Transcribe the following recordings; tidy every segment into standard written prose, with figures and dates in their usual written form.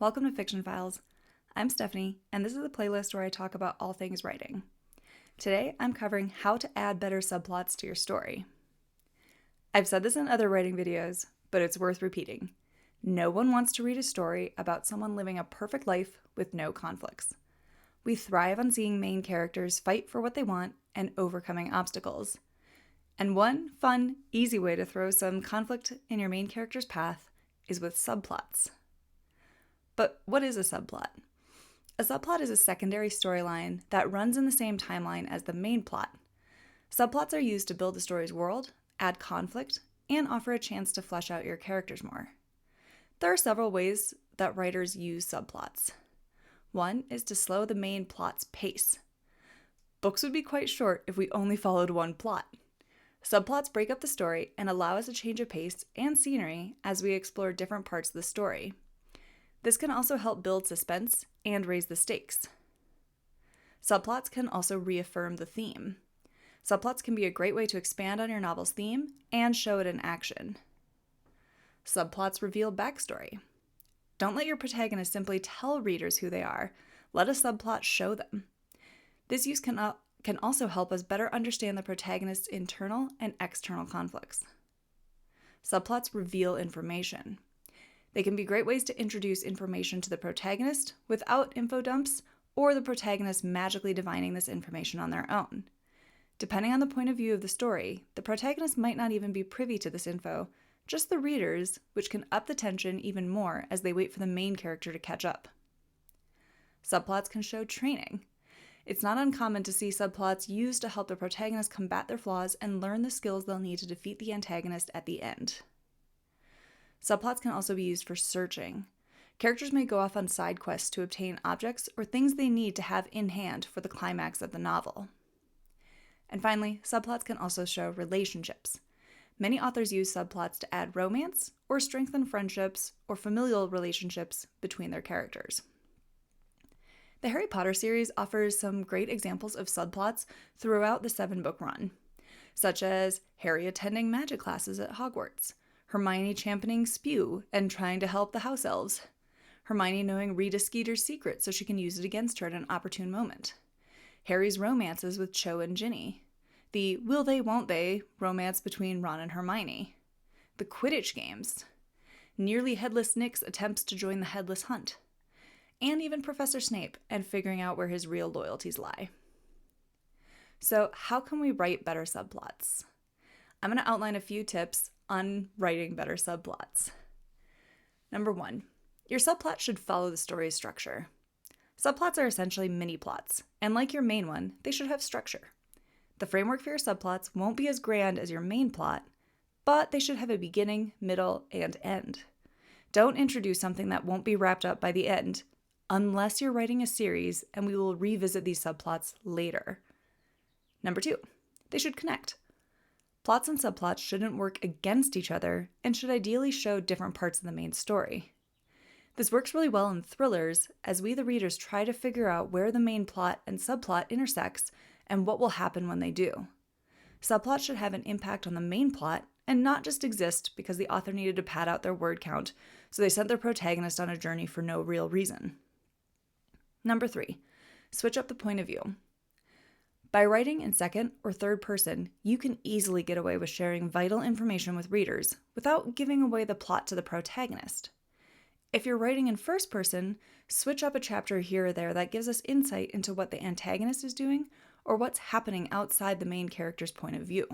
Welcome to Fiction Files. I'm Stephanie, and this is a playlist where I talk about all things writing. Today, I'm covering how to add better subplots to your story. I've said this in other writing videos, but it's worth repeating. No one wants to read a story about someone living a perfect life with no conflicts. We thrive on seeing main characters fight for what they want and overcoming obstacles. And one fun, easy way to throw some conflict in your main character's path is with subplots. But what is a subplot? A subplot is a secondary storyline that runs in the same timeline as the main plot. Subplots are used to build the story's world, add conflict, and offer a chance to flesh out your characters more. There are several ways that writers use subplots. One is to slow the main plot's pace. Books would be quite short if we only followed one plot. Subplots break up the story and allow us a change of pace and scenery as we explore different parts of the story. This can also help build suspense and raise the stakes. Subplots can also reaffirm the theme. Subplots can be a great way to expand on your novel's theme and show it in action. Subplots reveal backstory. Don't let your protagonist simply tell readers who they are. Let a subplot show them. This use can also help us better understand the protagonist's internal and external conflicts. Subplots reveal information. They can be great ways to introduce information to the protagonist without info dumps or the protagonist magically divining this information on their own. Depending on the point of view of the story, the protagonist might not even be privy to this info, just the readers, which can up the tension even more as they wait for the main character to catch up. Subplots can show training. It's not uncommon to see subplots used to help the protagonist combat their flaws and learn the skills they'll need to defeat the antagonist at the end. Subplots can also be used for searching. Characters may go off on side quests to obtain objects or things they need to have in hand for the climax of the novel. And finally, subplots can also show relationships. Many authors use subplots to add romance or strengthen friendships or familial relationships between their characters. The Harry Potter series offers some great examples of subplots throughout the 7-book run, such as Harry attending magic classes at Hogwarts, Hermione championing Spew and trying to help the house elves, Hermione knowing Rita Skeeter's secret so she can use it against her at an opportune moment, Harry's romances with Cho and Ginny, the will they won't they romance between Ron and Hermione, the Quidditch games, nearly headless Nick's attempts to join the Headless Hunt, and even Professor Snape and figuring out where his real loyalties lie. So how can we write better subplots? I'm going to outline a few tips on writing better subplots. Number 1, your subplot should follow the story's structure. Subplots are essentially mini plots, and like your main one, they should have structure. The framework for your subplots won't be as grand as your main plot, but they should have a beginning, middle, and end. Don't introduce something that won't be wrapped up by the end, unless you're writing a series and we will revisit these subplots later. Number 2, they should connect. Plots and subplots shouldn't work against each other and should ideally show different parts of the main story. This works really well in thrillers as we, the readers, try to figure out where the main plot and subplot intersects and what will happen when they do. Subplots should have an impact on the main plot and not just exist because the author needed to pad out their word count, so they sent their protagonist on a journey for no real reason. Number 3, switch up the point of view. By writing in second or third person, you can easily get away with sharing vital information with readers without giving away the plot to the protagonist. If you're writing in first person, switch up a chapter here or there that gives us insight into what the antagonist is doing or what's happening outside the main character's point of view.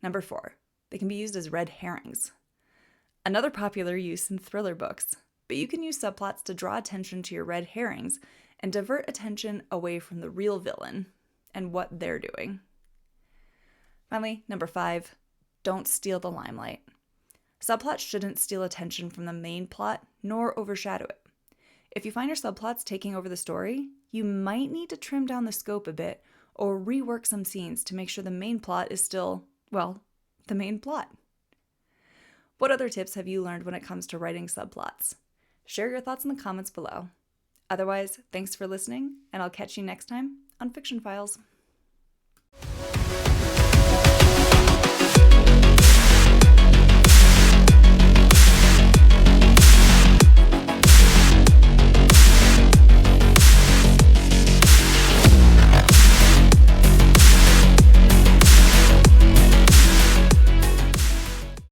Number 4, they can be used as red herrings. Another popular use in thriller books, but you can use subplots to draw attention to your red herrings and divert attention away from the real villain and what they're doing. Finally, number 5, don't steal the limelight. Subplots shouldn't steal attention from the main plot nor overshadow it. If you find your subplots taking over the story, you might need to trim down the scope a bit or rework some scenes to make sure the main plot is still, well, the main plot. What other tips have you learned when it comes to writing subplots? Share your thoughts in the comments below. Otherwise, thanks for listening, and I'll catch you next time on Fiction Files.